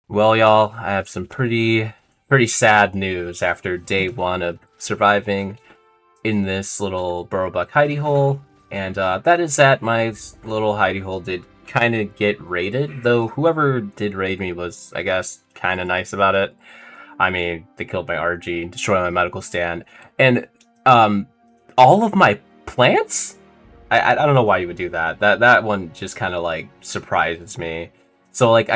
Well, y'all, I have some pretty sad news after day one of surviving in this little Burrowbuck hidey hole, and that is that my little hidey hole did kind of get raided. Though whoever did raid me was, I guess, kind of nice about it. I mean, they killed my RG, destroyed my medical stand, and um, all of my plants. I don't know why you would do that. That one just kind of like surprises me. So like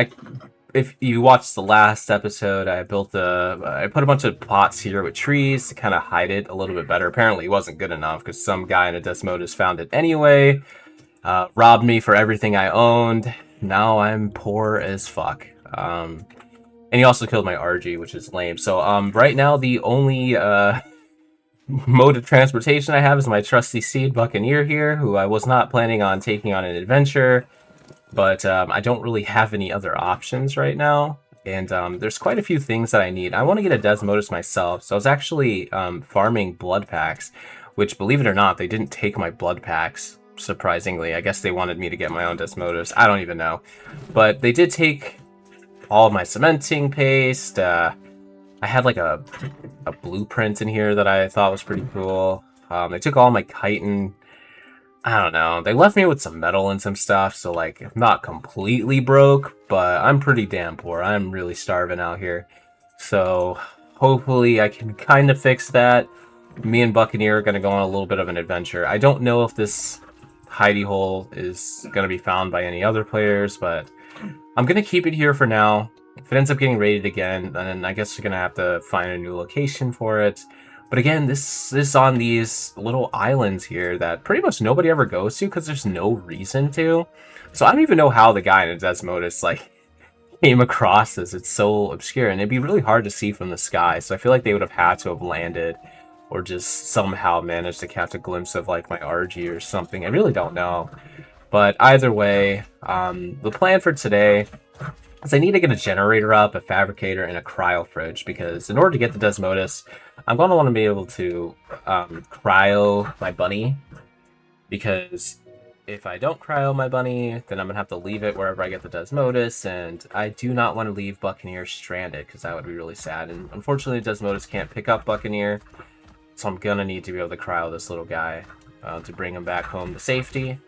if you watched the last episode, I put a bunch of pots here with trees to kind of hide it a little bit better. Apparently, it wasn't good enough because some guy in a Desmodus found it anyway, robbed me for everything I owned. Now I'm poor as fuck. And he also killed my RG, which is lame. So right now the only mode of transportation I have is my trusty Seed Buccaneer here, who I was not planning on taking on an adventure. But I don't really have any other options right now. And there's quite a few things that I need. I want to get a Desmodus myself, so I was actually farming blood packs, which, believe it or not, they didn't take my blood packs, surprisingly. I guess they wanted me to get my own Desmodus. I don't even know. But they did take all of my cementing paste. I had like a blueprint in here that I thought was pretty cool. They took all my chitin. I don't know. They left me with some metal and some stuff, so like I'm not completely broke, but I'm pretty damn poor. I'm really starving out here. So hopefully I can kind of fix that. Me and Buccaneer are going to go on a little bit of an adventure. I don't know if this hidey hole is going to be found by any other players, but I'm going to keep it here for now. If it ends up getting raided again, then I guess we're going to have to find a new location for it. But again, this is on these little islands here that pretty much nobody ever goes to because there's no reason to. So I don't even know how the guy in Desmodus like came across this. It's so obscure, and it'd be really hard to see from the sky. So I feel like they would have had to have landed or just somehow managed to catch a glimpse of like my RG or something. I really don't know. But either way, the plan for today is I need to get a generator up, a fabricator, and a cryo fridge, because in order to get the Desmodus, I'm going to want to be able to cryo my bunny, because if I don't cryo my bunny, then I'm going to have to leave it wherever I get the Desmodus, and I do not want to leave Buccaneer stranded, because that would be really sad. And unfortunately, Desmodus can't pick up Buccaneer, so I'm going to need to be able to cryo this little guy to bring him back home to safety,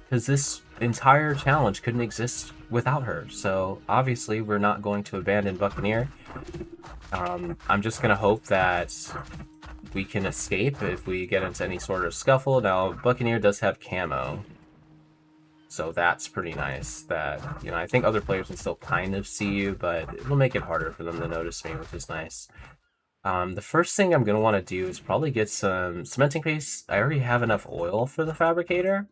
because this entire challenge couldn't exist without her. So obviously we're not going to abandon Buccaneer. I'm just going to hope that we can escape if we get into any sort of scuffle. Now, Buccaneer does have camo, so that's pretty nice. That, you know, I think other players can still kind of see you, but it'll make it harder for them to notice me, which is nice. The first thing I'm going to want to do is probably get some cementing paste. I already have enough oil for the fabricator.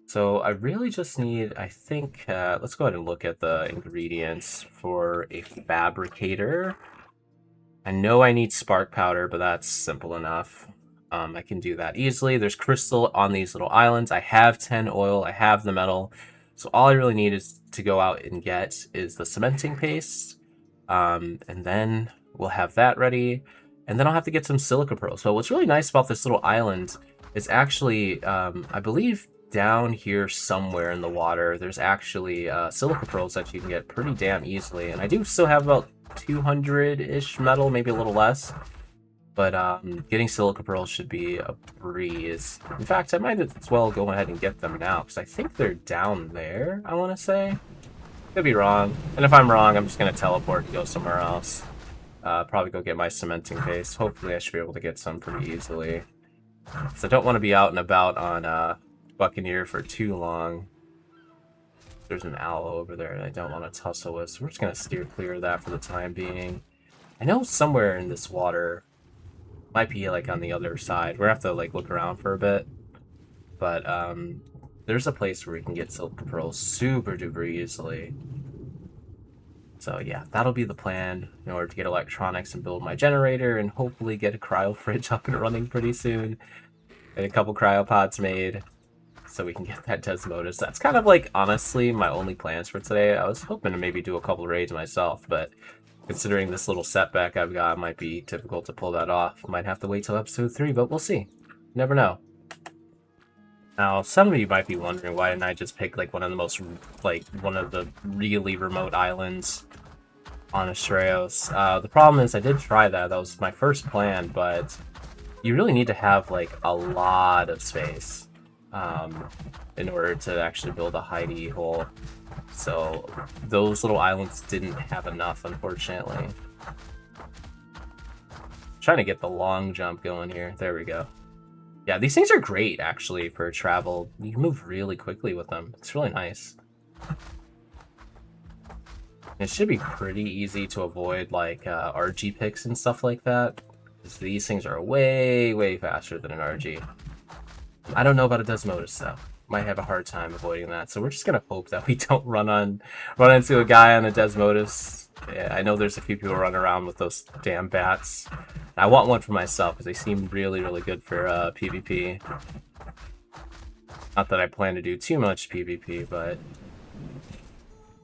So I really just need, I think, let's go ahead and look at the ingredients for a fabricator. I know I need spark powder, but that's simple enough. I can do that easily. There's crystal on these little islands. I have 10 oil, I have the metal. So all I really need is to go out and get is the cementing paste. And then we'll have that ready. And then I'll have to get some silica pearls. So what's really nice about this little island is actually, I believe, down here somewhere in the water, there's actually silica pearls that you can get pretty damn easily. And I do still have about 200-ish metal, maybe a little less. But getting silica pearls should be a breeze. In fact, I might as well go ahead and get them now, because I think they're down there, I want to say. Could be wrong. And if I'm wrong, I'm just going to teleport and go somewhere else. Probably go get my cementing paste. Hopefully I should be able to get some pretty easily. So I don't want to be out and about on Buccaneer for too long. There's an owl over there and I don't want to tussle with, so we're just going to steer clear of that for the time being. I know somewhere in this water, might be like on the other side, we're going to have to like look around for a bit, but there's a place where we can get silver pearls super duper easily. So yeah, that'll be the plan in order to get electronics and build my generator and hopefully get a cryo fridge up and running pretty soon. Get a couple cryopods made so we can get that Desmodus. That's kind of like, honestly, my only plans for today. I was hoping to maybe do a couple raids myself, but considering this little setback I've got, it might be difficult to pull that off. Might have to wait till episode 3, but we'll see. Never know. Now, some of you might be wondering, why didn't I just pick like one of the really remote islands? on Astraeos. The problem is I did try that. That was my first plan, but you really need to have like a lot of space in order to actually build a hidey hole. So those little islands didn't have enough, unfortunately. Trying to get the long jump going here. There we go. Yeah, these things are great actually for travel. You can move really quickly with them. It's really nice. It should be pretty easy to avoid like RG picks and stuff like that, because these things are way, way faster than an RG. I don't know about a Desmodus though. Might have a hard time avoiding that, so we're just gonna hope that we don't run into a guy on a Desmodus. Yeah, I know there's a few people running around with those damn bats. I want one for myself because they seem really, really good for PvP. Not that I plan to do too much PvP, but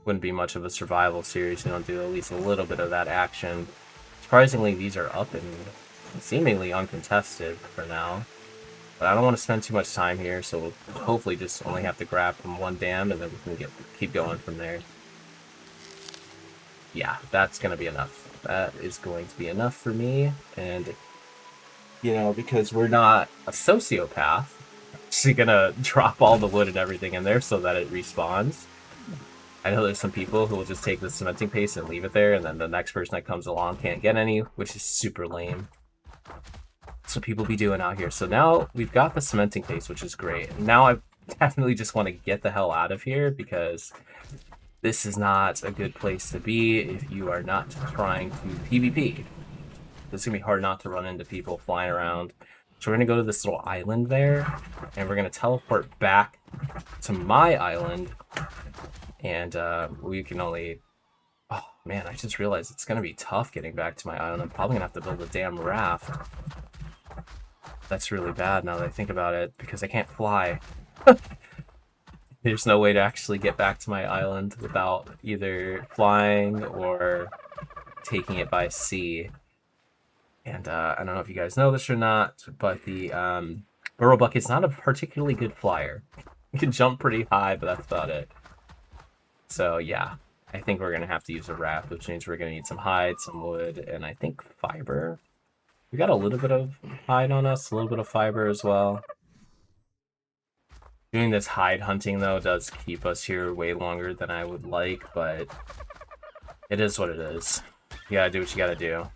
wouldn't be much of a survival series if you don't do at least a little bit of that action. Surprisingly, these are up and seemingly uncontested for now. But I don't want to spend too much time here, so we'll hopefully just only have to grab from one dam, and then we can keep going from there. Yeah, that's going to be enough. That is going to be enough for me, and, you know, because we're not a sociopath, I'm actually going to drop all the wood and everything in there so that it respawns. I know there's some people who will just take the cementing paste and leave it there, and then the next person that comes along can't get any, which is super lame. That's what people be doing out here. So now we've got the cementing paste, which is great. Now I definitely just want to get the hell out of here, because this is not a good place to be if you are not trying to PvP. It's going to be hard not to run into people flying around. So we're going to go to this little island there, and we're going to teleport back to my island. And we can only... Oh, man, I just realized it's going to be tough getting back to my island. I'm probably going to have to build a damn raft. That's really bad now that I think about it, because I can't fly. There's no way to actually get back to my island without either flying or taking it by sea. And I don't know if you guys know this or not, but the Burrowbuck is not a particularly good flyer. He can jump pretty high, but that's about it. So yeah, I think we're going to have to use a raft, which means we're going to need some hide, some wood, and I think fiber. We got a little bit of hide on us, a little bit of fiber as well. Doing this hide hunting, though, does keep us here way longer than I would like, but it is what it is. You gotta do what you gotta do.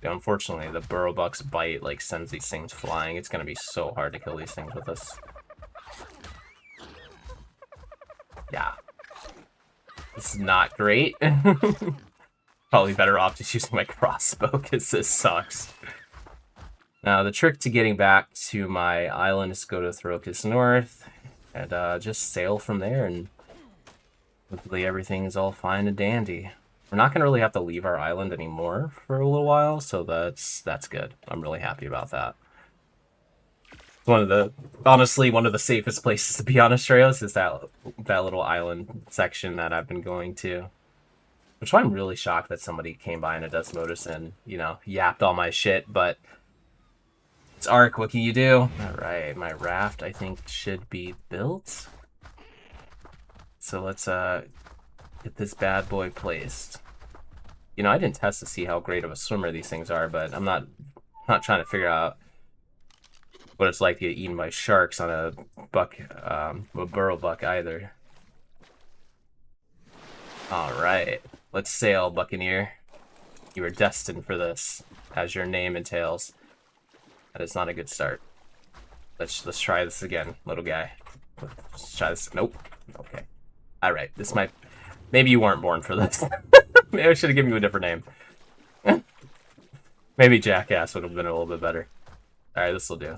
Unfortunately, the Burrowbuck's bite like sends these things flying. It's gonna be so hard to kill these things with us. Yeah. This is not great. Probably better off just using my crossbow, because this sucks. Now, the trick to getting back to my island is to go to Throkus North and just sail from there, and hopefully everything is all fine and dandy. We're not going to really have to leave our island anymore for a little while, so that's good. I'm really happy about that. Honestly, one of the safest places to be on Astraeos is that little island section that I've been going to. Which I'm really shocked that somebody came by in a Desmodus and, you know, yapped all my shit, but it's Ark, what can you do? Alright, my raft, I think, should be built. So let's get this bad boy placed. You know, I didn't test to see how great of a swimmer these things are, but I'm not trying to figure out what it's like to get eaten by sharks on a Burrowbuck either. Alright, let's sail, Buccaneer. You are destined for this, as your name entails. That is not a good start. Let's try this again, little guy. Let's try this. Nope. Okay. Alright, this might... Maybe you weren't born for this. Maybe I should have given you a different name. Maybe Jackass would have been a little bit better. Alright, this will do.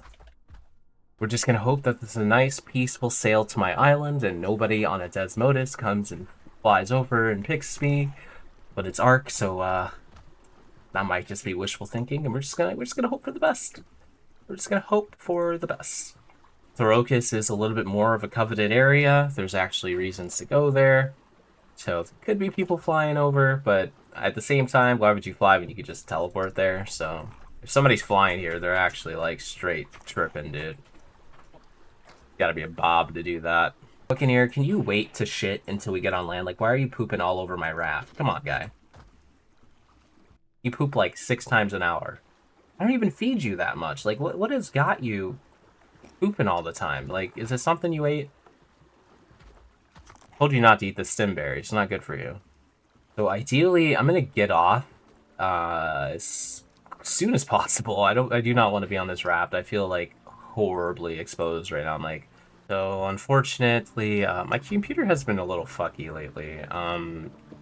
We're just gonna hope that this is a nice, peaceful sail to my island and nobody on a Desmodus comes and flies over and picks me. But it's Ark, so that might just be wishful thinking, and we're just gonna hope for the best. We're just gonna hope for the best. Throkus is a little bit more of a coveted area. There's actually reasons to go there. So there could be people flying over, but at the same time, why would you fly when you could just teleport there? So if somebody's flying here, they're actually like straight tripping, dude. Gotta be a Bob to do that. Buccaneer, can you wait to shit until we get on land? Like, why are you pooping all over my raft? Come on, guy. You poop like 6 times an hour. I don't even feed you that much. Like, what has got you pooping all the time? Like, is it something you ate? Told you not to eat the stem berry. It's not good for you. So ideally, I'm gonna get off as soon as possible. I do not want to be on this raft. I feel like horribly exposed right now. I'm like, so unfortunately, my computer has been a little fucky lately.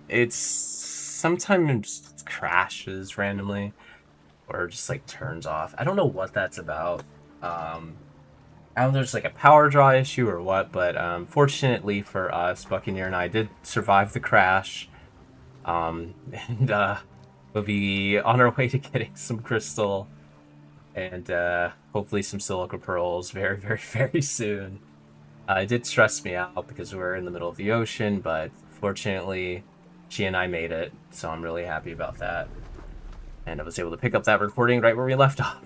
It's sometimes crashes randomly or just like turns off. I don't know what that's about. I don't know if there's like a power draw issue or what, but fortunately for us, Buccaneer and I did survive the crash. And we'll be on our way to getting some crystal and hopefully some silica pearls very, very, very soon. It did stress me out because we were in the middle of the ocean, but fortunately, she and I made it, so I'm really happy about that. And I was able to pick up that recording right where we left off.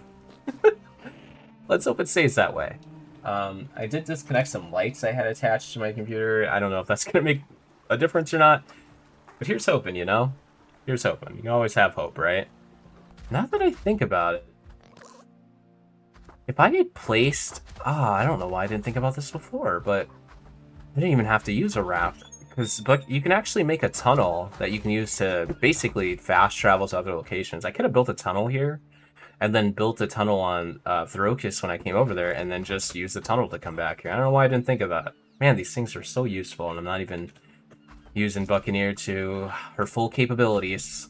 Let's hope it stays that way. I did disconnect some lights I had attached to my computer. I don't know if that's going to make a difference or not. But here's hoping, you know? Here's hoping. You can always have hope, right? Now that I think about it, if I had placed... I don't know why I didn't think about this before, but I didn't even have to use a raft. But you can actually make a tunnel that you can use to basically fast travel to other locations. I could have built a tunnel here, and then built a tunnel on Verocus when I came over there, and then just used the tunnel to come back here. I don't know why I didn't think of that. Man, these things are so useful, and I'm not even using Buccaneer to her full capabilities.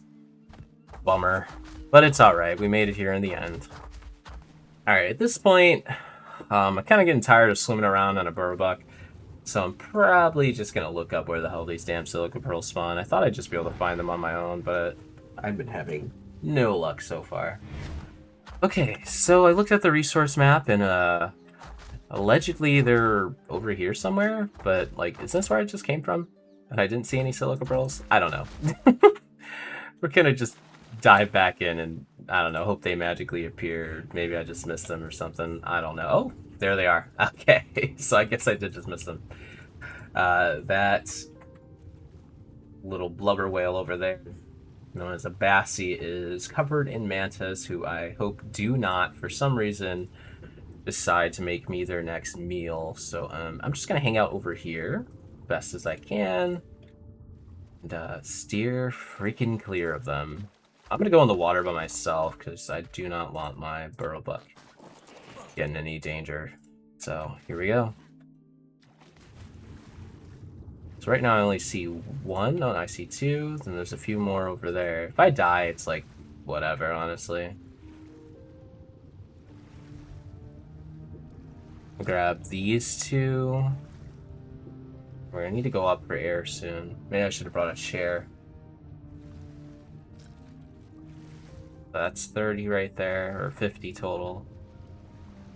Bummer. But it's alright, we made it here in the end. Alright, at this point, I'm kind of getting tired of swimming around on a Burrowbuck, so I'm probably just going to look up where the hell these damn silica pearls spawn. I thought I'd just be able to find them on my own, but I've been having no luck so far. Okay, so I looked at the resource map, and allegedly they're over here somewhere, but, like, is this where I just came from? And I didn't see any silica pearls? I don't know. We're gonna just dive back in and, I don't know, hope they magically appear. Maybe I just missed them or something. I don't know. Oh, there they are. Okay, so I guess I did just miss them. That little blubber whale over there, known as a Bassie, is covered in mantas who I hope do not, for some reason, decide to make me their next meal. So I'm just gonna hang out over here best as I can and steer freaking clear of them. I'm gonna go in the water by myself because I do not want my Burrowbuck getting any danger. So here we go. So right now I only see one. No, I see two. Then there's a few more over there. If I die, it's like whatever, honestly. I'll grab these two. We're gonna need to go up for air soon. Maybe I should have brought a chair. That's 30 right there, or 50 total.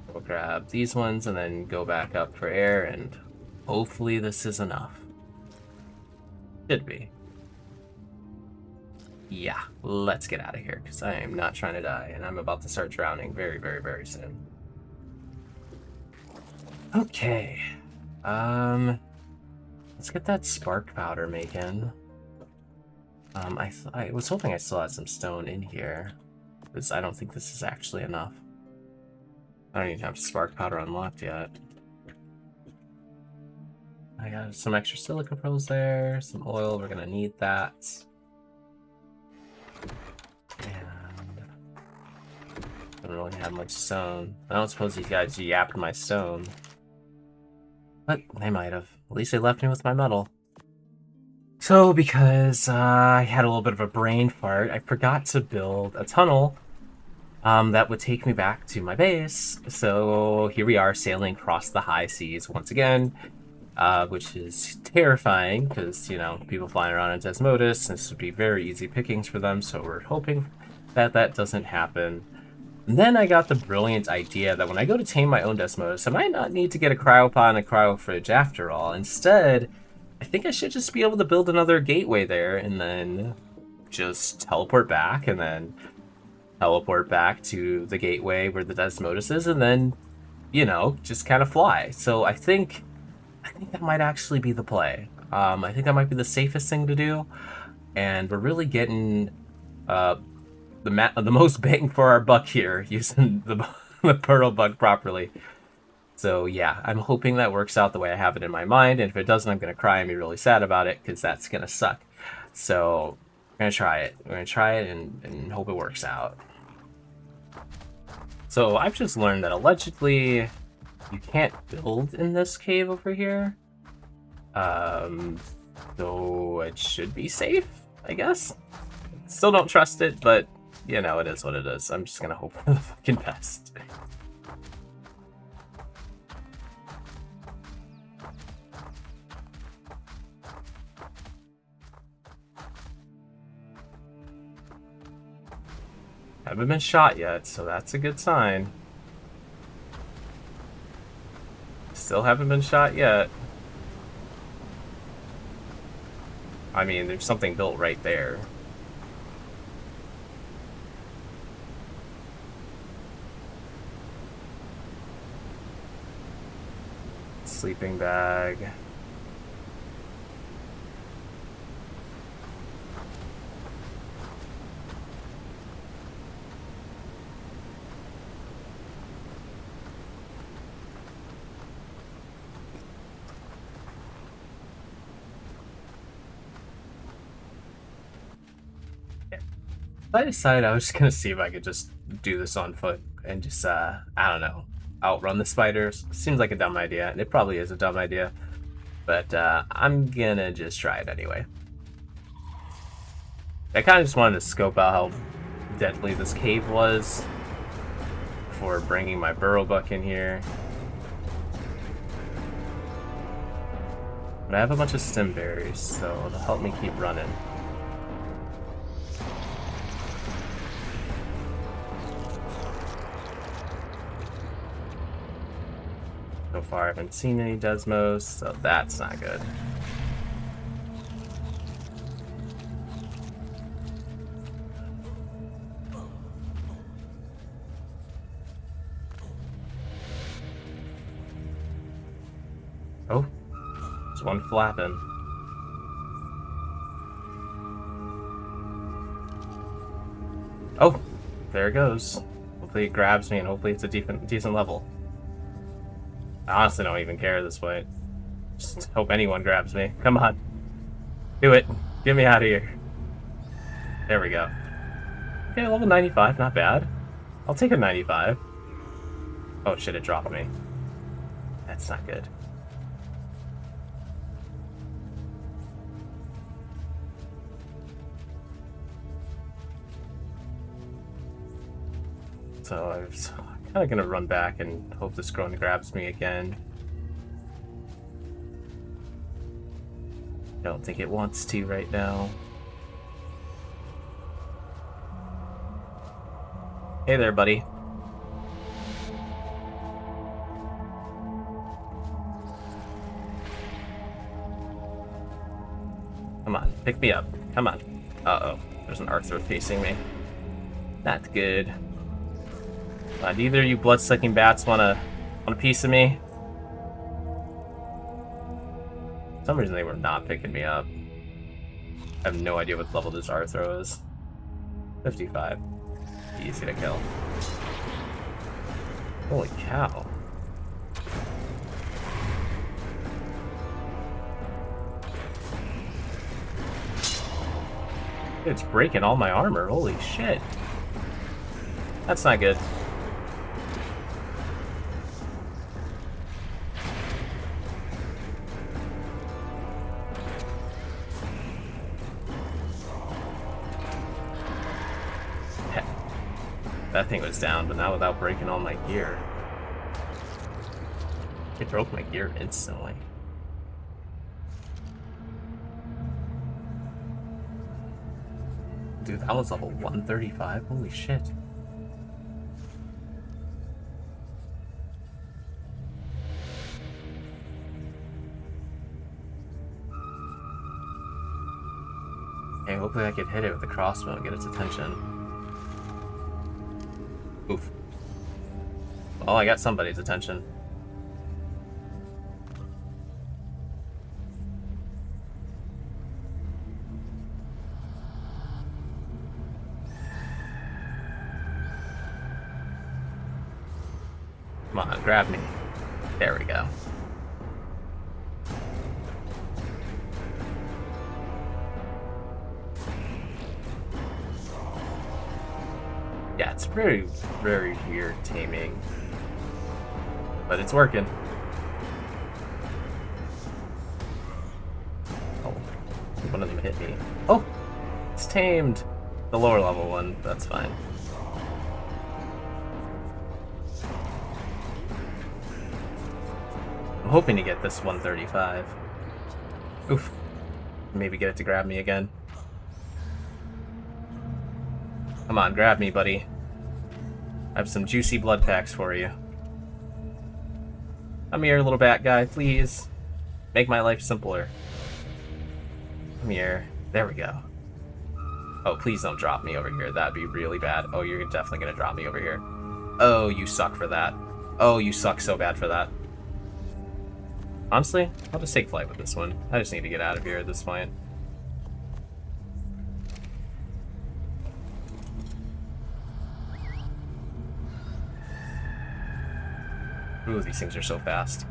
We'll grab these ones and then go back up for air, and hopefully this is enough. Should be. Yeah, let's get out of here, because I am not trying to die, and I'm about to start drowning very, very, very soon. Okay. Let's get that spark powder making. I was hoping I still had some stone in here, because I don't think this is actually enough. I don't even have spark powder unlocked yet. I got some extra silica pearls there, some oil, we're gonna need that. And I don't really have much stone. I don't suppose these guys yapped my stone. But they might have. At least they left me with my metal. So, because I had a little bit of a brain fart, I forgot to build a tunnel that would take me back to my base. So here we are sailing across the high seas once again, which is terrifying because, you know, people flying around in Desmodus, this would be very easy pickings for them, so we're hoping that that doesn't happen. And then I got the brilliant idea that when I go to tame my own Desmodus, I might not need to get a cryopod and a cryofridge after all. Instead, I think I should just be able to build another gateway there and then just teleport back and then teleport back to the gateway where the Desmodus is and then, you know, just kind of fly. So I think that might actually be the play. I think that might be the safest thing to do. And we're really getting the most bang for our buck here using the the Burrowbuck properly. So yeah, I'm hoping that works out the way I have it in my mind, and if it doesn't, I'm gonna cry and be really sad about it because that's gonna suck. So we're gonna try it. We're gonna try it and hope it works out. So I've just learned that allegedly you can't build in this cave over here. So it should be safe, I guess. Still don't trust it, but you know, it is what it is. I'm just gonna hope for the fucking best. Haven't been shot yet, so that's a good sign. Still haven't been shot yet. I mean, there's something built right there. Sleeping bag. I decided I was just gonna see if I could just do this on foot and just, I don't know, outrun the spiders. Seems like a dumb idea, and it probably is a dumb idea, but I'm gonna just try it anyway. I kind of just wanted to scope out how deadly this cave was before bringing my Burrowbuck in here. But I have a bunch of stem berries, so it'll help me keep running. So far I haven't seen any Desmos, so that's not good. Oh, there's one flapping. Oh, there it goes. Hopefully it grabs me and hopefully it's a decent level. I honestly don't even care this way. Just hope anyone grabs me. Come on. Do it. Get me out of here. There we go. Okay, level 95, not bad. I'll take a 95. Oh shit, it dropped me. That's not good. So I'm kind of gonna run back and hope this Scrone grabs me again. I don't think it wants to right now. Hey there, buddy. Come on, pick me up. Come on. Uh-oh, there's an Arthur facing me. Not good. Do either of you blood-sucking bats want a piece of me? For some reason they were not picking me up. I have no idea what level this Arthro is. 55. Easy to kill. Holy cow. It's breaking all my armor. Holy shit. That's not good. That thing was down, but not without breaking all my gear. It broke my gear instantly. Dude, that was level 135? Holy shit. Okay, hopefully I could hit it with the crossbow and get its attention. Oof. Well, I got somebody's attention. Come on, grab me. There we go. Yeah, it's very, very weird taming. But it's working. Oh, one of them hit me. Oh, it's tamed. The lower level one, that's fine. I'm hoping to get this 135. Oof. Maybe get it to grab me again. Come on, grab me, buddy. I have some juicy blood packs for you. Come here, little bat guy, please. Make my life simpler. Come here. There we go. Oh, please don't drop me over here. That'd be really bad. Oh, you're definitely gonna drop me over here. Oh, you suck for that. Oh, you suck so bad for that. Honestly, I'll just take flight with this one. I just need to get out of here at this point. Ooh, these things are so fast.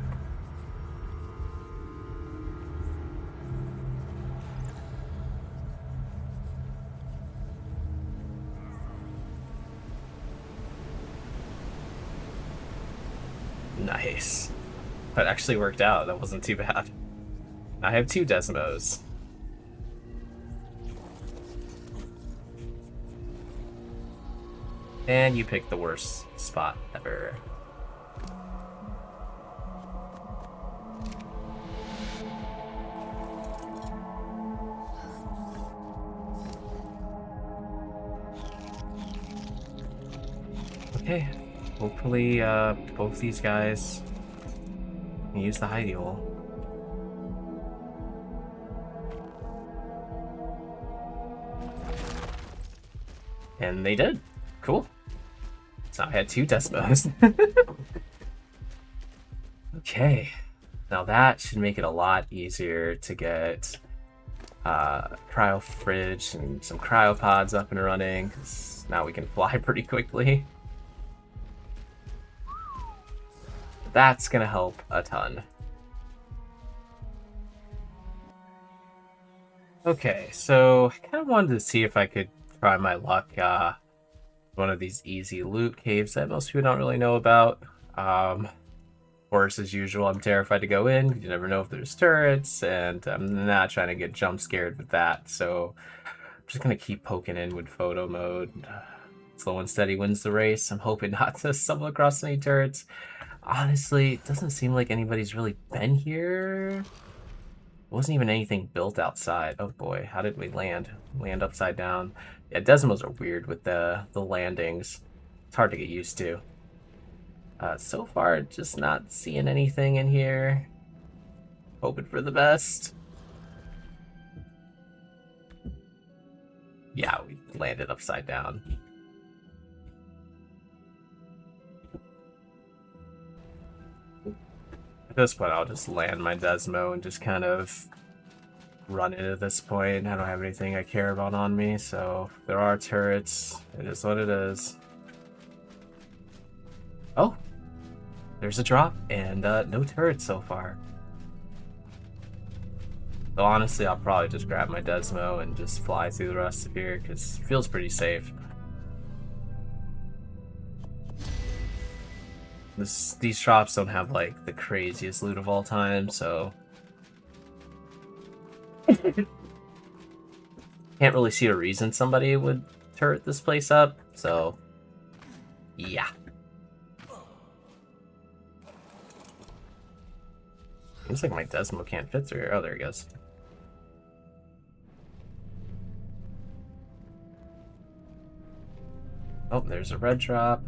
Nice. That actually worked out. That wasn't too bad. I have 2 Desmos. And you picked the worst spot ever. Okay, hopefully both these guys can use the hidey hole. And they did. Cool. So I had 2 Desmos. Okay, now that should make it a lot easier to get cryo fridge and some cryopods up and running, because now we can fly pretty quickly. That's gonna help a ton. Okay, so I kind of wanted to see if I could try my luck one of these easy loot caves that most people don't really know about. Of course, as usual, I'm terrified to go in because you never know if there's turrets, and I'm not trying to get jump scared with that, so I'm just gonna keep poking in with photo mode. Slow and steady wins the race. I'm hoping not to stumble across any turrets. Honestly, it doesn't seem like anybody's really been here. There wasn't even anything built outside. Oh boy, how did we land? Land upside down. Yeah, Desmos are weird with the landings. It's hard to get used to. So far, just not seeing anything in here. Hoping for the best. Yeah, we landed upside down. At this point, I'll just land my Desmo and just kind of run it at this point. I don't have anything I care about on me, so if there are turrets, it is what it is. Oh, there's a drop, and no turrets so far. So honestly, I'll probably just grab my Desmo and just fly through the rest of here, because it feels pretty safe. These drops don't have like the craziest loot of all time, so can't really see a reason somebody would turret this place up, so yeah. Seems like my Desmo can't fit through here. Oh, there he goes. Oh, there's a red drop.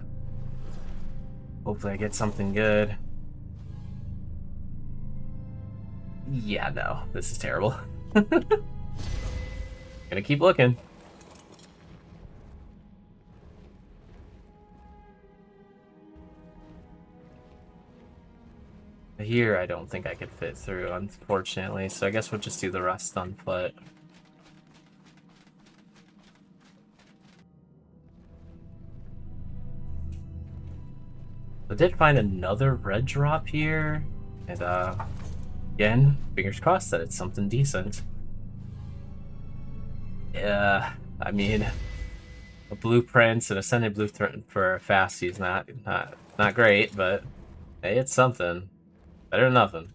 Hopefully I get something good. Yeah, no, this is terrible. Gonna keep looking. Here, I don't think I could fit through, unfortunately, so I guess we'll just do the rest on foot. I did find another red drop here, and again, fingers crossed that it's something decent. Yeah, I mean, a blueprint, an ascended blueprint for Fasty is not great, but hey, it's something. Better than nothing.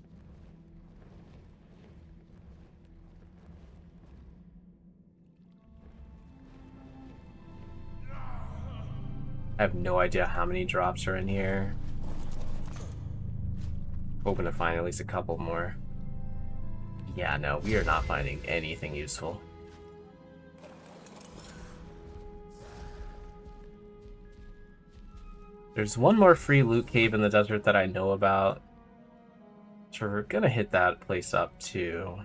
I have no idea how many drops are in here. Hoping to find at least a couple more. Yeah, no, we are not finding anything useful. There's one more free loot cave in the desert that I know about. So we're gonna hit that place up too.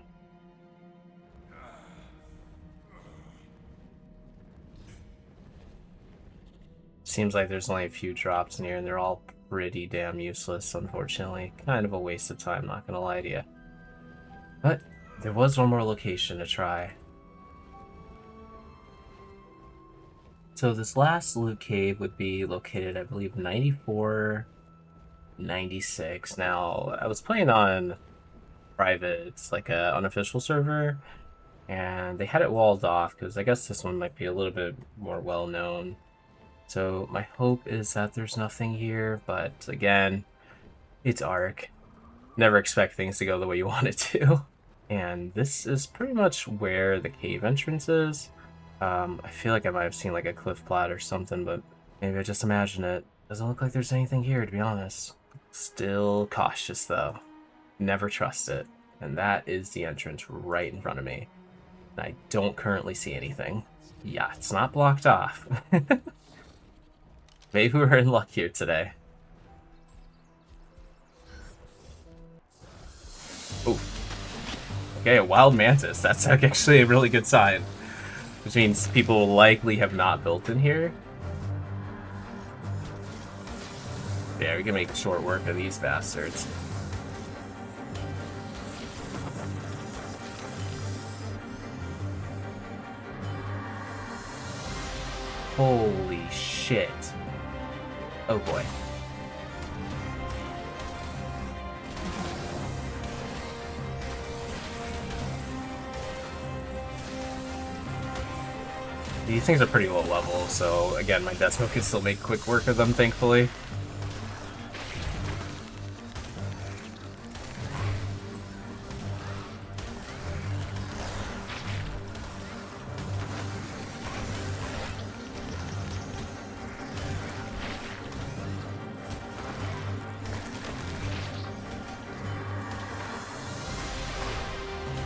Seems like there's only a few drops in here, and they're all pretty damn useless, unfortunately. Kind of a waste of time, not gonna lie to you. But there was one more location to try. So this last loot cave would be located, I believe, 94, 96. Now, I was playing on private, it's like a unofficial server, and they had it walled off because I guess this one might be a little bit more well known. So my hope is that there's nothing here, but again, it's Ark. Never expect things to go the way you want it to. And this is pretty much where the cave entrance is. I feel like I might have seen like a cliff plat or something, but maybe I just imagine it. Doesn't look like there's anything here, to be honest. Still cautious though. Never trust it. And that is the entrance right in front of me. And I don't currently see anything. Yeah, it's not blocked off. Maybe we're in luck here today. Ooh. Okay, a wild mantis. That's actually a really good sign. Which means people likely have not built in here. Yeah, we can make short work of these bastards. Holy shit. Oh boy. These things are pretty low level, so again, my Desmo can still make quick work of them, thankfully.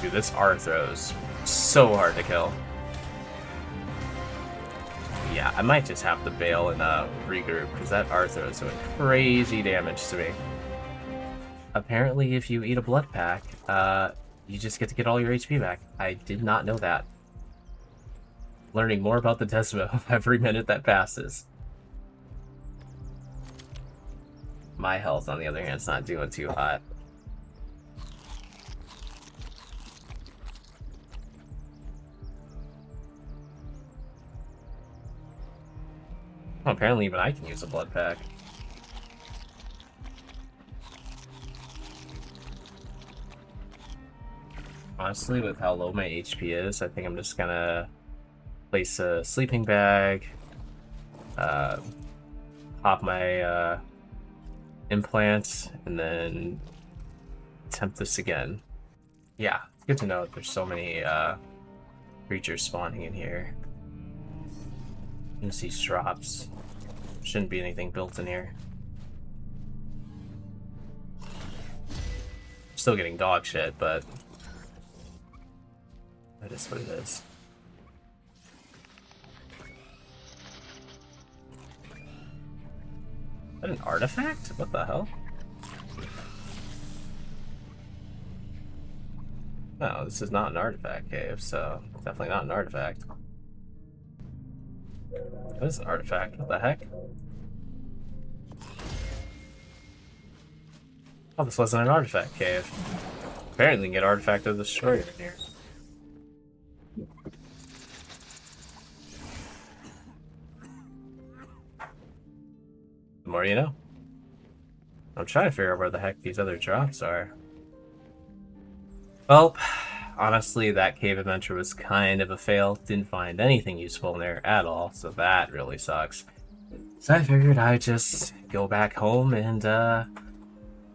Dude, this Arthro's so hard to kill. Yeah, I might just have to bail and regroup, because that Arthro is doing crazy damage to me. Apparently, if you eat a blood pack, you just get to get all your HP back. I did not know that. Learning more about the Desmo every minute that passes. My health, on the other hand, is not doing too hot. Oh, apparently even I can use a blood pack. Honestly, with how low my HP is, I think I'm just gonna place a sleeping bag, pop my implants, and then attempt this again. Yeah, it's good to know that there's so many creatures spawning in here. You can see drops. Shouldn't be anything built in here. Still getting dog shit, but that is what it is. Is that an artifact? What the hell? No, this is not an artifact cave, so definitely not an artifact. What is an artifact? What the heck? Oh, this wasn't an artifact cave. Apparently you can get artifact of the destroyer in here. The more you know. I'm trying to figure out where the heck these other drops are. Well, honestly, that cave adventure was kind of a fail. Didn't find anything useful in there at all, so that really sucks. So I figured I'd just go back home and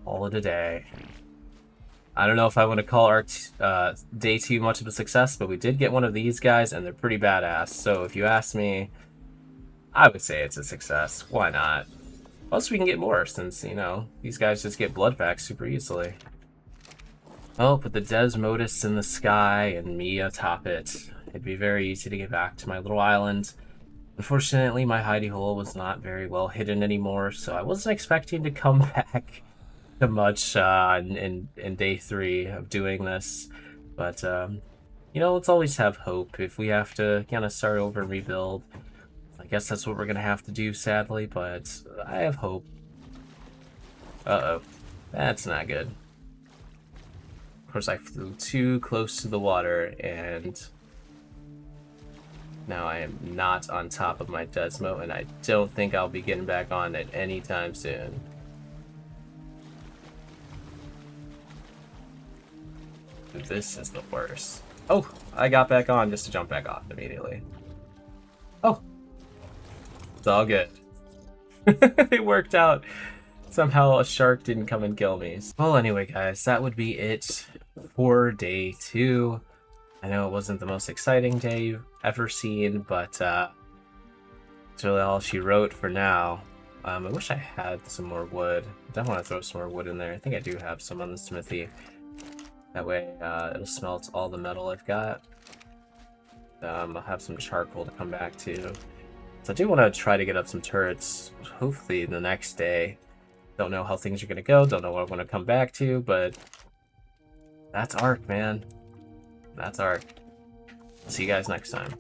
call it a day. I don't know if I want to call our day 2 much of a success, but we did get one of these guys, and they're pretty badass. So if you ask me, I would say it's a success. Why not? Plus, we can get more, since, you know, these guys just get blood packs super easily. Oh, with the Desmodus in the sky and me atop it, it'd be very easy to get back to my little island. Unfortunately, my hidey hole was not very well hidden anymore, so I wasn't expecting to come back to much in day 3 of doing this. But, you know, let's always have hope. If we have to kind of start over and rebuild, I guess that's what we're going to have to do, sadly, but I have hope. Uh-oh. That's not good. Of course, I flew too close to the water, and now I am not on top of my Desmo, and I don't think I'll be getting back on it anytime soon. This is the worst. Oh, I got back on just to jump back off immediately. Oh, it's all good. It worked out. Somehow a shark didn't come and kill me. Well, anyway, guys, that would be it for day 2. I know it wasn't the most exciting day you've ever seen, but it's really all she wrote for now. I wish I had some more wood. I definitely want to throw some more wood in there. I think I do have some on the smithy. That way it'll smelt all the metal I've got. I'll have some charcoal to come back to. So I do want to try to get up some turrets, hopefully the next day. Don't know how things are going to go, don't know what I'm going to come back to, but that's Ark, man. That's Ark. See you guys next time.